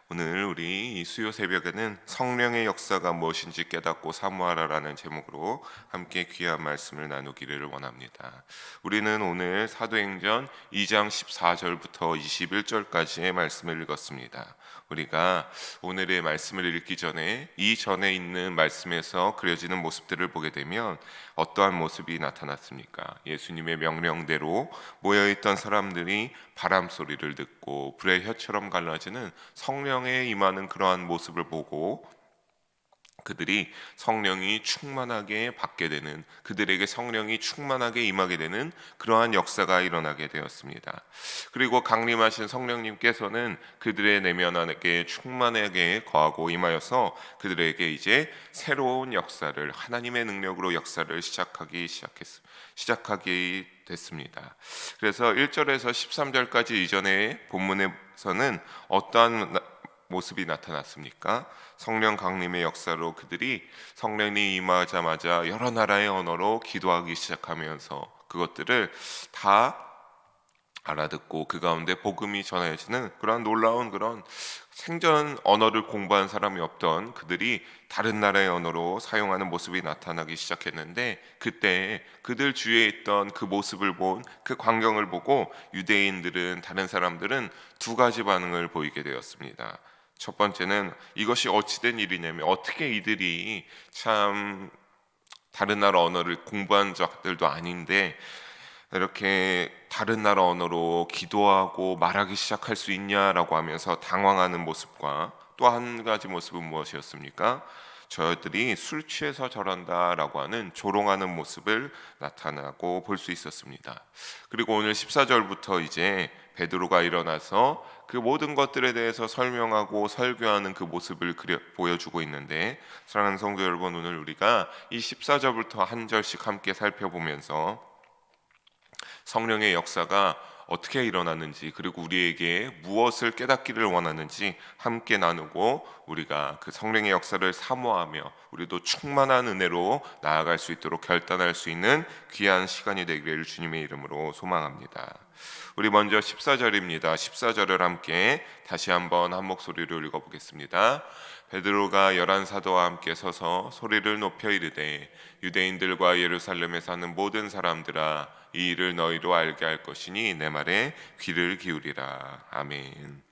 오늘 우리 이 수요 새벽에는 성령의 역사가 무엇인지 깨닫고 사모하라라는 제목으로 함께 귀한 말씀을 나누기를 원합니다. 우리는 오늘 사도행전 2장 14절부터 21절까지의 말씀을 읽었습니다. 우리가 오늘의 말씀을 읽기 전에 이전에 있는 말씀에서 그려지는 모습들을 보게 되면 어떠한 모습이 나타났습니까? 예수님의 명령대로 모여있던 사람들이 바람 소리를 듣고 불의 혀처럼 갈라지는 성령에 임하는 그러한 모습을 보고 그들이 성령이 충만하게 받게 되는, 그들에게 성령이 충만하게 임하게 되는 그러한 역사가 일어나게 되었습니다. 그리고 강림하신 성령님께서는 그들의 내면 안에 충만하게 거하고 임하여서 그들에게 이제 새로운 역사를, 하나님의 능력으로 역사를 시작하게 됐습니다. 그래서 1절에서 13절까지 이전의 본문에서는 어떠한 모습이 나타났습니까? 성령 강림의 역사로 그들이 성령이 임하자마자 여러 나라의 언어로 기도하기 시작하면서 그것들을 다 알아듣고 그 가운데 복음이 전해지는 그런 놀라운 그런 생전 언어를 공부한 사람이 없던 그들이 다른 나라의 언어로 사용하는 모습이 나타나기 시작했는데, 그때 그들 주위에 있던 그 모습을 본 그 광경을 보고 유대인들은, 다른 사람들은 두 가지 반응을 보이게 되었습니다. 첫 번째는 이것이 어찌된 일이냐면, 어떻게 이들이 참 다른 나라 언어를 공부한 자들도 아닌데 이렇게 다른 나라 언어로 기도하고 말하기 시작할 수 있냐라고 하면서 당황하는 모습과, 또 한 가지 모습은 무엇이었습니까? 저들이 술 취해서 저런다라고 하는 조롱하는 모습을 나타나고 볼 수 있었습니다. 그리고 오늘 14절부터 이제 베드로가 일어나서 그 모든 것들에 대해서 설명하고 설교하는 그 모습을 보여주고 있는데, 사랑하는 성도 여러분, 오늘 우리가 이 14절부터 한 절씩 함께 살펴보면서 성령의 역사가 어떻게 일어나는지, 그리고 우리에게 무엇을 깨닫기를 원하는지 함께 나누고 우리가 그 성령의 역사를 사모하며 우리도 충만한 은혜로 나아갈 수 있도록 결단할 수 있는 귀한 시간이 되기를 주님의 이름으로 소망합니다. 우리 먼저 14절입니다. 14절을 함께 다시 한번 한 목소리로 읽어보겠습니다. 베드로가 열한 사도와 함께 서서 소리를 높여 이르되, 유대인들과 예루살렘에 사는 모든 사람들아, 이 일을 너희로 알게 할 것이니 내 말에 귀를 기울이라. 아멘.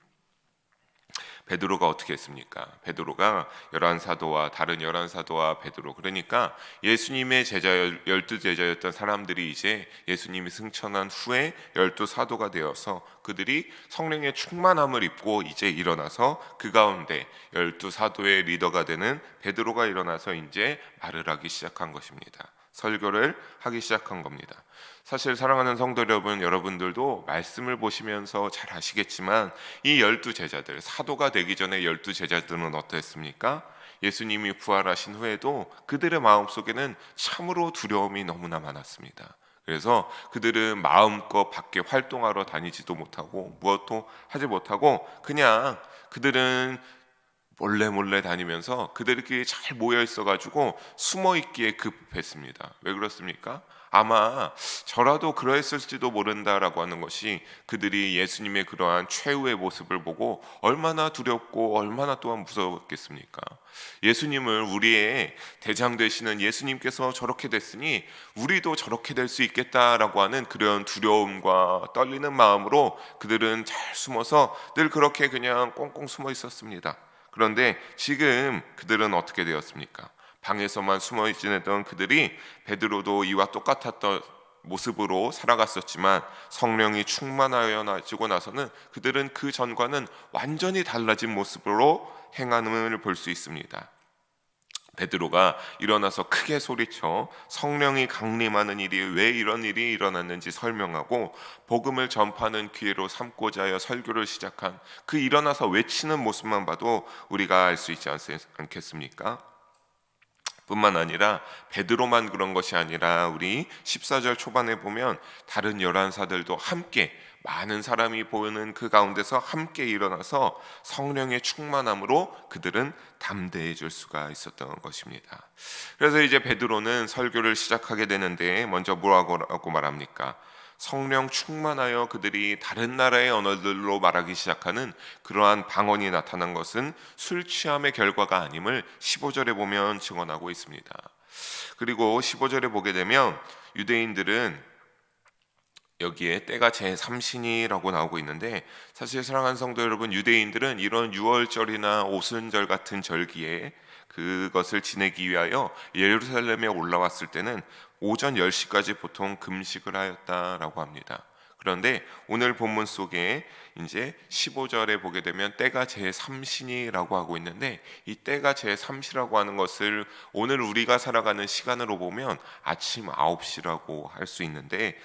베드로가 어떻게 했습니까? 베드로가 열한 사도와 다른 열한 사도와 베드로, 그러니까 예수님의 제자, 12제자였던 사람들이 이제 예수님이 승천한 후에 12사도가 되어서 그들이 성령의 충만함을 입고 이제 일어나서 그 가운데 12사도의 리더가 되는 베드로가 일어나서 이제 말을 하기 시작한 것입니다. 설교를 하기 시작한 겁니다. 사실 사랑하는 성도 여러분, 여러분들도 말씀을 보시면서 잘 아시겠지만 이 12제자들, 사도가 되기 전에 12제자들은 어땠습니까? 예수님이 부활하신 후에도 그들의 마음속에는 참으로 두려움이 너무나 많았습니다. 그래서 그들은 마음껏 밖에 활동하러 다니지도 못하고 무엇도 하지 못하고 그냥 그들은 몰래 다니면서 그들끼리 잘 모여 있어가지고 숨어 있기에 급했습니다. 왜 그렇습니까? 아마 저라도 그러했을지도 모른다라고 하는 것이, 그들이 예수님의 그러한 최후의 모습을 보고 얼마나 두렵고 얼마나 또한 무서웠겠습니까? 예수님을, 우리의 대장 되시는 예수님께서 저렇게 됐으니 우리도 저렇게 될 수 있겠다라고 하는 그런 두려움과 떨리는 마음으로 그들은 잘 숨어서 늘 그렇게 그냥 꽁꽁 숨어 있었습니다. 그런데 지금 그들은 어떻게 되었습니까? 방에서만 숨어 지내던 그들이 베드로도 이와 똑같았던 모습으로 살아갔었지만 성령이 충만하여지고 나서는 그들은 그 전과는 완전히 달라진 모습으로 행함을 볼 수 있습니다. 베드로가 일어나서 크게 소리쳐 성령이 강림하는 일이 왜 이런 일이 일어났는지 설명하고 복음을 전파하는 기회로 삼고자 하여 설교를 시작한 그 일어나서 외치는 모습만 봐도 우리가 알 수 있지 않겠습니까? 뿐만 아니라 베드로만 그런 것이 아니라 우리 14절 초반에 보면 다른 11사들도 함께, 많은 사람이 보이는 그 가운데서 함께 일어나서 성령의 충만함으로 그들은 담대해질 수가 있었던 것입니다. 그래서 이제 베드로는 설교를 시작하게 되는데 먼저 뭐라고 말합니까? 성령 충만하여 그들이 다른 나라의 언어들로 말하기 시작하는 그러한 방언이 나타난 것은 술 취함의 결과가 아님을 15절에 보면 증언하고 있습니다. 그리고 15절에 보게 되면 유대인들은 여기에 때가 제3신이라고 나오고 있는데, 사실 사랑하는 성도 여러분, 유대인들은 이런 유월절이나 오순절 같은 절기에 그것을 지내기 위하여 예루살렘에 올라왔을 때는 오전 10시까지 보통 금식을 하였다라고 합니다. 그런데 오늘 본문 속에 이제 15절에 보게 되면 때가 제3신이라고 하고 있는데, 이 때가 제3시라고 하는 것을 오늘 우리가 살아가는 시간으로 보면 아침 9시라고 할 수 있는데,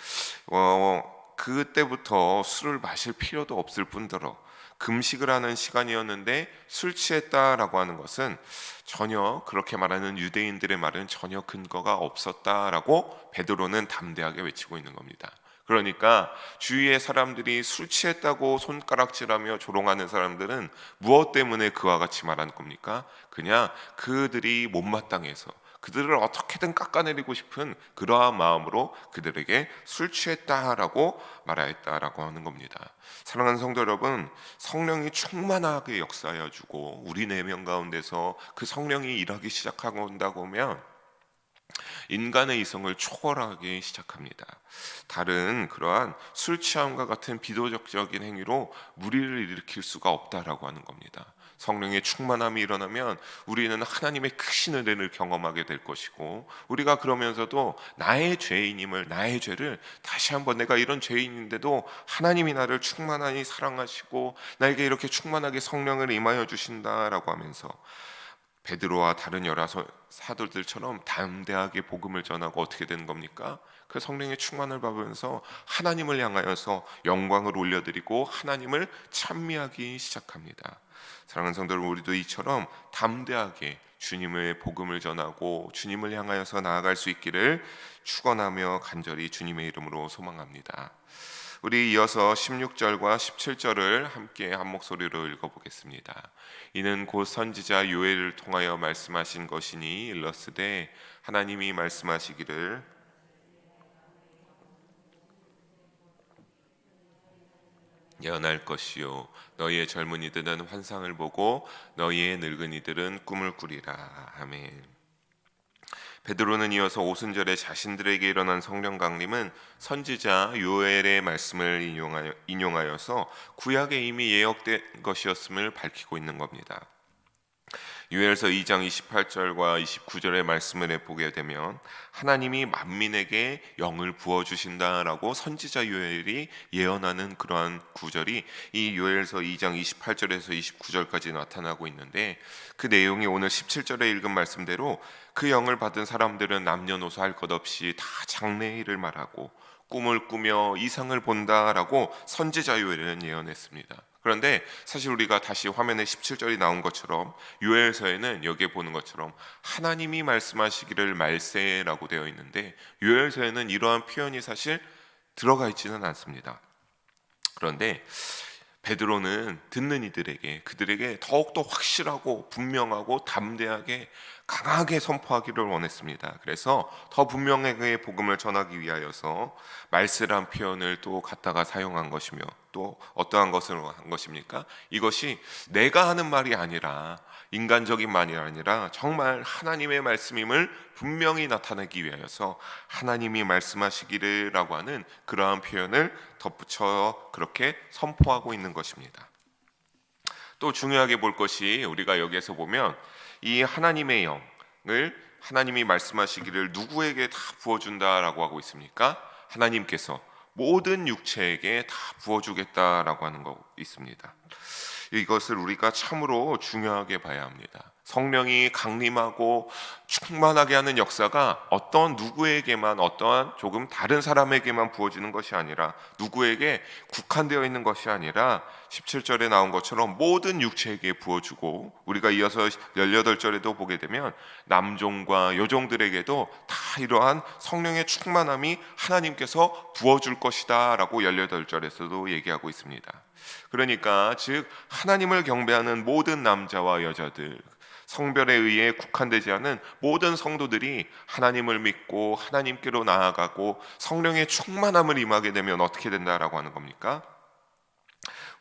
그때부터 술을 마실 필요도 없을 뿐더러 금식을 하는 시간이었는데 술 취했다라고 하는 것은 전혀, 그렇게 말하는 유대인들의 말은 전혀 근거가 없었다라고 베드로는 담대하게 외치고 있는 겁니다. 그러니까 주위의 사람들이 술 취했다고 손가락질하며 조롱하는 사람들은 무엇 때문에 그와 같이 말하는 겁니까? 그냥 그들이 못마땅해서 그들을 어떻게든 깎아내리고 싶은 그러한 마음으로 그들에게 술 취했다라고 말하였다라고 하는 겁니다. 사랑하는 성도 여러분, 성령이 충만하게 역사하여 주고 우리 내면 가운데서 그 성령이 일하기 시작하고 온다고 하면 인간의 이성을 초월하기 시작합니다. 다른 그러한 술 취함과 같은 비도덕적인 행위로 무리를 일으킬 수가 없다라고 하는 겁니다. 성령의 충만함이 일어나면 우리는 하나님의 크신 은혜를 경험하게 될 것이고, 우리가 그러면서도 나의 죄인임을, 나의 죄를 다시 한번, 내가 이런 죄인인데도 하나님이 나를 충만하니 사랑하시고 나에게 이렇게 충만하게 성령을 임하여 주신다라고 하면서 베드로와 다른 여러 사도들처럼 담대하게 복음을 전하고 어떻게 되는 겁니까? 그 성령의 충만을 받으면서 하나님을 향하여서 영광을 올려드리고 하나님을 찬미하기 시작합니다. 사랑하는 성도 여러분, 우리도 이처럼 담대하게 주님의 복음을 전하고 주님을 향하여서 나아갈 수 있기를 축원하며 간절히 주님의 이름으로 소망합니다. 우리 이어서 16절과 17절을 함께 한 목소리로 읽어보겠습니다. 이는 곧 선지자 요엘을 통하여 말씀하신 것이니 일러스되 하나님이 말씀하시기를 예언할 것이요 너희의 젊은이들은 환상을 보고 너희의 늙은이들은 꿈을 꾸리라. 아멘. 베드로는 이어서 오순절에 자신들에게 일어난 성령 강림은 선지자 요엘의 말씀을 인용하여서 구약에 이미 예언된 것이었음을 밝히고 있는 겁니다. 요엘서 2장 28절과 29절의 말씀을 보게 되면 하나님이 만민에게 영을 부어주신다라고 선지자 요엘이 예언하는 그러한 구절이 이 요엘서 2장 28절에서 29절까지 나타나고 있는데, 그 내용이 오늘 17절에 읽은 말씀대로 그 영을 받은 사람들은 남녀노소 할 것 없이 다 장래일을 말하고 꿈을 꾸며 이상을 본다라고 선지자 요엘은 예언했습니다. 그런데 사실 우리가 다시 화면에 17절이 나온 것처럼 요엘서에는 여기에 보는 것처럼 하나님이 말씀하시기를 말세라고 되어 있는데, 요엘서에는 이러한 표현이 사실 들어가 있지는 않습니다. 그런데 베드로는 듣는 이들에게, 그들에게 더욱더 확실하고 분명하고 담대하게 강하게 선포하기를 원했습니다. 그래서 더 분명하게 복음을 전하기 위하여서 말세란 표현을 또 갖다가 사용한 것이며, 또 어떠한 것을 한 것입니까? 이것이 내가 하는 말이 아니라, 인간적인 말이 아니라 정말 하나님의 말씀임을 분명히 나타내기 위하여서 하나님이 말씀하시기를 라고 하는 그러한 표현을 덧붙여 그렇게 선포하고 있는 것입니다. 또 중요하게 볼 것이, 우리가 여기에서 보면 이 하나님의 영을 하나님이 말씀하시기를 누구에게 다 부어준다라고 하고 있습니까? 하나님께서 모든 육체에게 다 부어주겠다라고 하는 거 있습니다. 이것을 우리가 참으로 중요하게 봐야 합니다. 성령이 강림하고 충만하게 하는 역사가 어떤 누구에게만, 어떠한 조금 다른 사람에게만 부어지는 것이 아니라, 누구에게 국한되어 있는 것이 아니라 17절에 나온 것처럼 모든 육체에게 부어주고, 우리가 이어서 18절에도 보게 되면 남종과 여종들에게도 다 이러한 성령의 충만함이 하나님께서 부어줄 것이다 라고 18절에서도 얘기하고 있습니다. 그러니까 즉 하나님을 경배하는 모든 남자와 여자들, 성별에 의해 국한되지 않은 모든 성도들이 하나님을 믿고 하나님께로 나아가고 성령의 충만함을 임하게 되면 어떻게 된다라고 하는 겁니까?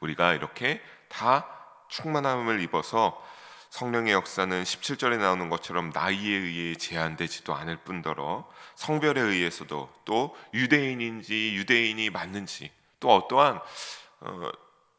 우리가 이렇게 다 충만함을 입어서 성령의 역사는 17절에 나오는 것처럼 나이에 의해 제한되지도 않을 뿐더러 성별에 의해서도, 또 유대인인지 유대인이 맞는지, 또 어떠한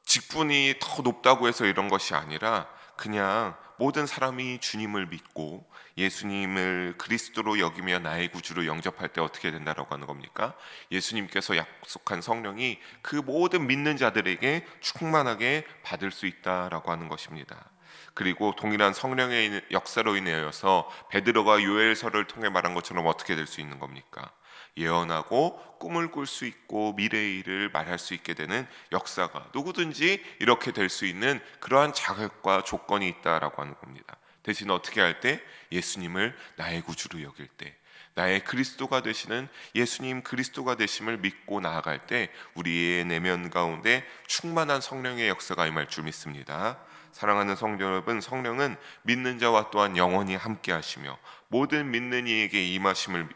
직분이 더 높다고 해서 이런 것이 아니라 그냥 모든 사람이 주님을 믿고 예수님을 그리스도로 여기며 나의 구주로 영접할 때 어떻게 된다라고 하는 겁니까? 예수님께서 약속한 성령이 그 모든 믿는 자들에게 충만하게 받을 수 있다라고 하는 것입니다. 그리고 동일한 성령의 역사로 인하여서 베드로가 요엘서를 통해 말한 것처럼 어떻게 될 수 있는 겁니까? 예언하고 꿈을 꿀 수 있고 미래의 일을 말할 수 있게 되는 역사가 누구든지 이렇게 될 수 있는 그러한 자격과 조건이 있다라고 하는 겁니다. 대신 어떻게 할 때? 예수님을 나의 구주로 여길 때, 나의 그리스도가 되시는 예수님 그리스도가 되심을 믿고 나아갈 때 우리의 내면 가운데 충만한 성령의 역사가 임할 줄 믿습니다. 사랑하는 성도 여러분, 성령은 믿는 자와 또한 영원히 함께 하시며 모든 믿는 이에게 임하심을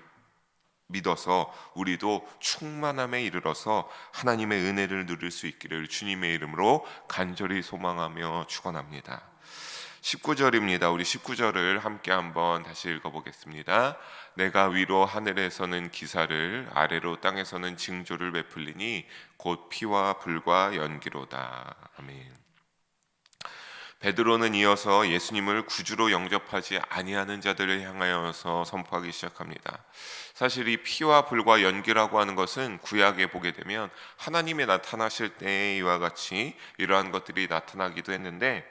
믿어서 우리도 충만함에 이르러서 하나님의 은혜를 누릴 수 있기를 주님의 이름으로 간절히 소망하며 축원합니다. 19절입니다. 우리 19절을 함께 한번 다시 읽어보겠습니다. 내가 위로 하늘에서는 기사를, 아래로 땅에서는 징조를 베풀리니 곧 피와 불과 연기로다. 아멘. 베드로는 이어서 예수님을 구주로 영접하지 아니하는 자들을 향하여서 선포하기 시작합니다. 사실 이 피와 불과 연기라고 하는 것은 구약에 보게 되면 하나님이 나타나실 때 이와 같이 이러한 것들이 나타나기도 했는데,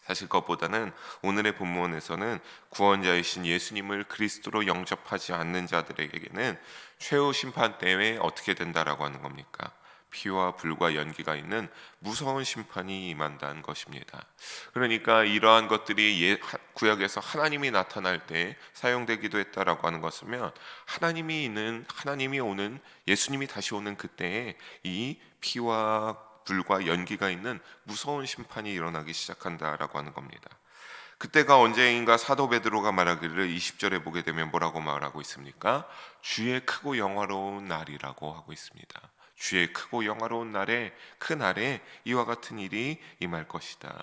사실 그것보다는 오늘의 본문에서는 구원자이신 예수님을 그리스도로 영접하지 않는 자들에게는 최후 심판 때에 어떻게 된다라고 하는 겁니까? 피와 불과 연기가 있는 무서운 심판이 임한다는 것입니다. 그러니까 이러한 것들이 구약에서 하나님이 나타날 때 사용되기도 했다라고 하는 것이면 하나님이 오는, 예수님이 다시 오는 그때에 이 피와 불과 연기가 있는 무서운 심판이 일어나기 시작한다라고 하는 겁니다. 그때가 언제인가 사도 베드로가 말하기를 20절에 보게 되면 뭐라고 말하고 있습니까? 주의 크고 영화로운 날이라고 하고 있습니다. 주의 크고 영화로운 날에, 그 날에 이와 같은 일이 임할 것이다.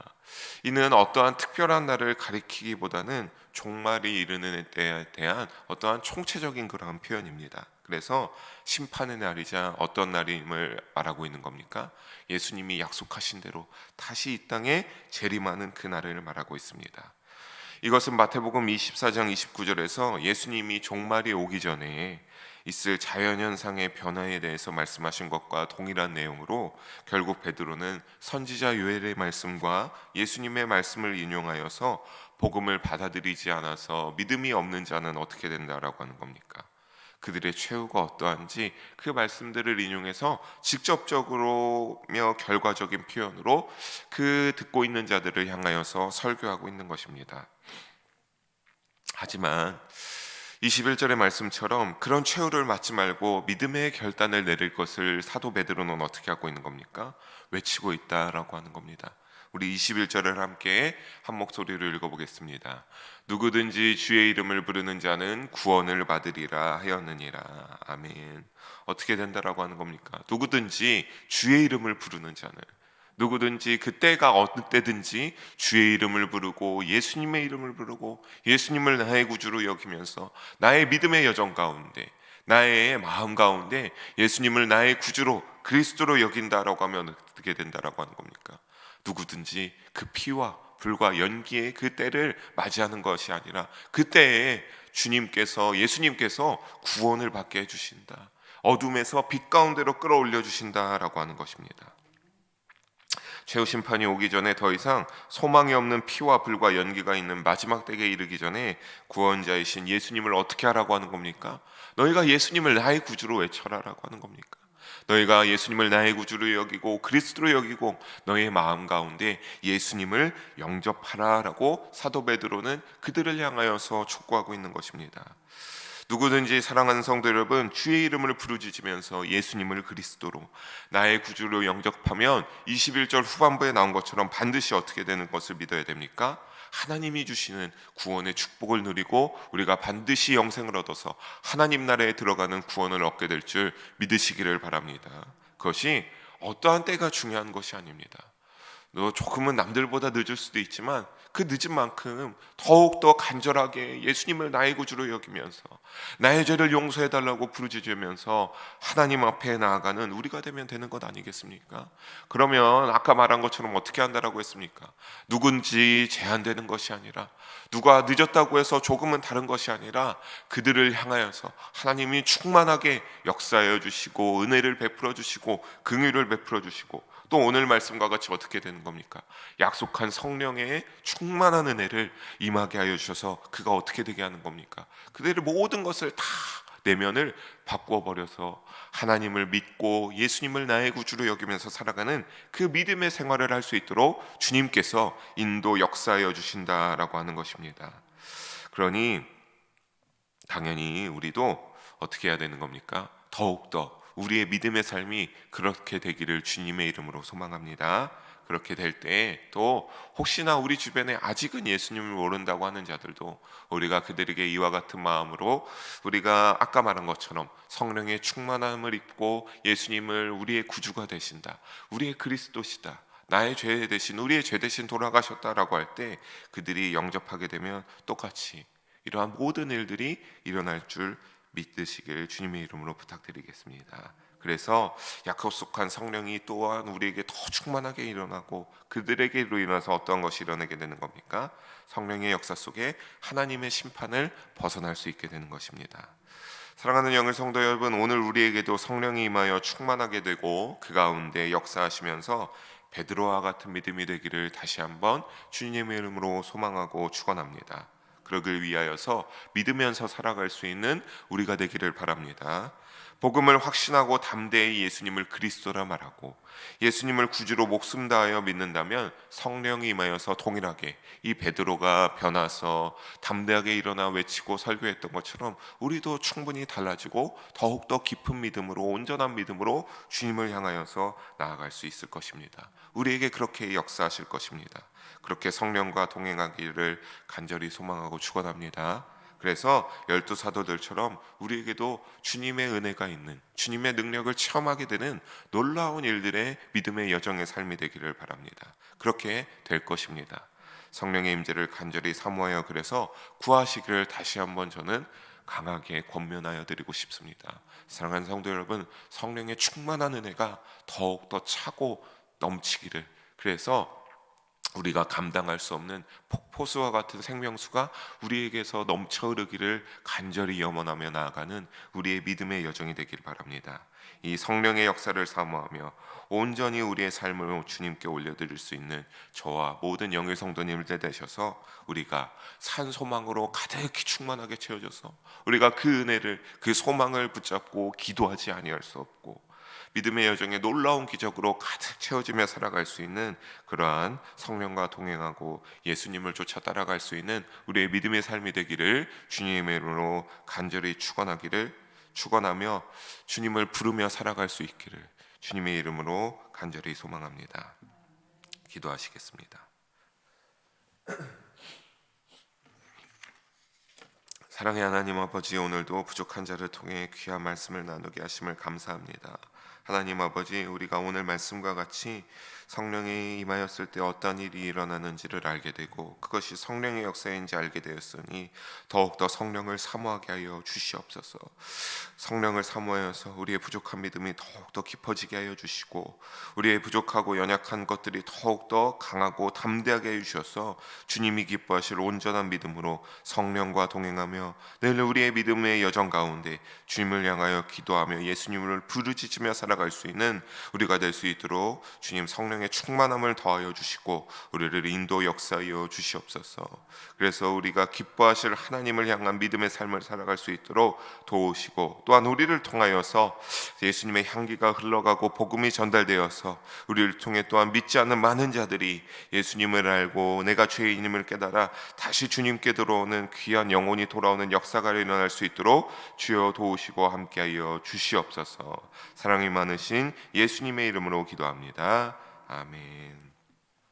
이는 어떠한 특별한 날을 가리키기보다는 종말이 이르는 때에 대한 어떠한 총체적인 그러한 표현입니다. 그래서 심판의 날이자 어떤 날임을 말하고 있는 겁니까? 예수님이 약속하신 대로 다시 이 땅에 재림하는 그 날을 말하고 있습니다. 이것은 마태복음 24장 29절에서 예수님이 종말이 오기 전에 있을 자연현상의 변화에 대해서 말씀하신 것과 동일한 내용으로 결국 베드로는 선지자 요엘의 말씀과 예수님의 말씀을 인용하여서 복음을 받아들이지 않아서 믿음이 없는 자는 어떻게 된다라고 하는 겁니까? 그들의 최후가 어떠한지 그 말씀들을 인용해서 직접적으로며 결과적인 표현으로 그 듣고 있는 자들을 향하여서 설교하고 있는 것입니다. 하지만 21절의 말씀처럼 그런 최후를 맞지 말고 믿음의 결단을 내릴 것을 사도 베드로는 어떻게 하고 있는 겁니까? 외치고 있다라고 하는 겁니다. 우리 21절을 함께 한 목소리로 읽어보겠습니다. 누구든지 주의 이름을 부르는 자는 구원을 받으리라 하였느니라. 아멘. 어떻게 된다라고 하는 겁니까? 누구든지 주의 이름을 부르는 자는, 누구든지 그때가 어느 때든지 주의 이름을 부르고 예수님의 이름을 부르고 예수님을 나의 구주로 여기면서 나의 믿음의 여정 가운데, 나의 마음 가운데 예수님을 나의 구주로 그리스도로 여긴다라고 하면 어떻게 된다라고 하는 겁니까? 누구든지 그 피와 불과 연기의 그 때를 맞이하는 것이 아니라 그때에 예수님께서 구원을 받게 해주신다, 어둠에서 빛 가운데로 끌어올려 주신다라고 하는 것입니다. 최후 심판이 오기 전에 더 이상 소망이 없는 피와 불과 연기가 있는 마지막 때에 이르기 전에 구원자이신 예수님을 어떻게 하라고 하는 겁니까? 너희가 예수님을 나의 구주로 외쳐라라고 하는 겁니까? 너희가 예수님을 나의 구주로 여기고 그리스도로 여기고 너희의 마음 가운데 예수님을 영접하라라고 사도 베드로는 그들을 향하여서 촉구하고 있는 것입니다. 누구든지 사랑하는 성도 여러분, 주의 이름을 부르짖으면서 예수님을 그리스도로 나의 구주로 영접하면 21절 후반부에 나온 것처럼 반드시 어떻게 되는 것을 믿어야 됩니까? 하나님이 주시는 구원의 축복을 누리고 우리가 반드시 영생을 얻어서 하나님 나라에 들어가는 구원을 얻게 될 줄 믿으시기를 바랍니다. 그것이 어떠한 때가 중요한 것이 아닙니다. 조금은 남들보다 늦을 수도 있지만 그 늦은 만큼 더욱더 간절하게 예수님을 나의 구주로 여기면서 나의 죄를 용서해달라고 부르짖으면서 하나님 앞에 나아가는 우리가 되면 되는 것 아니겠습니까? 그러면 아까 말한 것처럼 어떻게 한다라고 했습니까? 누군지 제한되는 것이 아니라, 누가 늦었다고 해서 조금은 다른 것이 아니라 그들을 향하여서 하나님이 충만하게 역사하여 주시고 은혜를 베풀어 주시고 긍휼을 베풀어 주시고, 또 오늘 말씀과 같이 어떻게 되는 겁니까? 약속한 성령의 충만한 은혜를 임하게 하여 주셔서 그가 어떻게 되게 하는 겁니까? 그들의 모든 것을 다 내면을 바꾸어 버려서 하나님을 믿고 예수님을 나의 구주로 여기면서 살아가는 그 믿음의 생활을 할 수 있도록 주님께서 인도 역사하여 주신다라고 하는 것입니다. 그러니 당연히 우리도 어떻게 해야 되는 겁니까? 더욱더 우리의 믿음의 삶이 그렇게 되기를 주님의 이름으로 소망합니다. 그렇게 될 때 또 혹시나 우리 주변에 아직은 예수님을 모른다고 하는 자들도 우리가 그들에게 이와 같은 마음으로 우리가 아까 말한 것처럼 성령의 충만함을 입고 예수님을 우리의 구주가 되신다, 우리의 그리스도시다, 나의 죄 대신 우리의 죄 대신 돌아가셨다라고 할 때 그들이 영접하게 되면 똑같이 이러한 모든 일들이 일어날 줄 믿으시길 주님의 이름으로 부탁드리겠습니다. 그래서 약속한 성령이 또한 우리에게 더 충만하게 일어나고 그들에게로 인해서 어떤 것이 일어나게 되는 겁니까? 성령의 역사 속에 하나님의 심판을 벗어날 수 있게 되는 것입니다. 사랑하는 영의 성도 여러분, 오늘 우리에게도 성령이 임하여 충만하게 되고 그 가운데 역사하시면서 베드로와 같은 믿음이 되기를 다시 한번 주님의 이름으로 소망하고 축원합니다. 그러길 위하여서 믿으면서 살아갈 수 있는 우리가 되기를 바랍니다. 복음을 확신하고 담대히 예수님을 그리스도라 말하고 예수님을 구주로 목숨 다하여 믿는다면 성령이 임하여서 동일하게 이 베드로가 변화서 담대하게 일어나 외치고 설교했던 것처럼 우리도 충분히 달라지고 더욱더 깊은 믿음으로, 온전한 믿음으로 주님을 향하여서 나아갈 수 있을 것입니다. 우리에게 그렇게 역사하실 것입니다. 그렇게 성령과 동행하기를 간절히 소망하고 축원합니다. 그래서 12 사도들처럼 우리에게도 주님의 은혜가 있는, 주님의 능력을 체험하게 되는 놀라운 일들의 믿음의 여정의 삶이 되기를 바랍니다. 그렇게 될 것입니다. 성령의 임재를 간절히 사모하여 그래서 구하시기를 다시 한번 저는 강하게 권면하여 드리고 싶습니다. 사랑하는 성도 여러분, 성령의 충만한 은혜가 더욱더 차고 넘치기를, 그래서 우리가 감당할 수 없는 폭포수와 같은 생명수가 우리에게서 넘쳐 흐르기를 간절히 염원하며 나아가는 우리의 믿음의 여정이 되기를 바랍니다. 이 성령의 역사를 사모하며 온전히 우리의 삶을 주님께 올려드릴 수 있는 저와 모든 영의 성도님들 되셔서 우리가 산 소망으로 가득히 충만하게 채워져서 우리가 그 은혜를, 그 소망을 붙잡고 기도하지 아니할 수 없고 믿음의 여정에 놀라운 기적으로 가득 채워지며 살아갈 수 있는 그러한 성령과 동행하고 예수님을 쫓아 따라갈 수 있는 우리의 믿음의 삶이 되기를 주님의 이름으로 간절히 축원하며 주님을 부르며 살아갈 수 있기를 주님의 이름으로 간절히 소망합니다. 기도하시겠습니다. 사랑의 하나님 아버지, 오늘도 부족한 자를 통해 귀한 말씀을 나누게 하심을 감사합니다. 하나님 아버지, 우리가 오늘 말씀과 같이 성령이 임하였을 때 어떤 일이 일어나는지를 알게 되고 그것이 성령의 역사인지 알게 되었으니 더욱더 성령을 사모하게 하여 주시옵소서. 성령을 사모하여서 우리의 부족한 믿음이 더욱더 깊어지게 하여 주시고 우리의 부족하고 연약한 것들이 더욱더 강하고 담대하게 하여 주셔서 주님이 기뻐하실 온전한 믿음으로 성령과 동행하며 늘 우리의 믿음의 여정 가운데 주님을 향하여 기도하며 예수님을 부르짖으며 살아갈 수 있는 우리가 될 수 있도록 주님 성령의 충만함을 더하여 주시고 우리를 인도 역사하여 주시옵소서. 그래서 우리가 기뻐하실 하나님을 향한 믿음의 삶을 살아갈 수 있도록 도우시고 또한 우리를 통하여서 예수님의 향기가 흘러가고 복음이 전달되어서 우리를 통해 또한 믿지 않는 많은 자들이 예수님을 알고 내가 죄인임을 깨달아 다시 주님께 들어오는 귀한 영혼이 돌아오는 역사가 일어날 수 있도록 주여 도우시고 함께하여 주시옵소서. 사랑이 많으신 예수님의 이름으로 기도합니다. 아멘.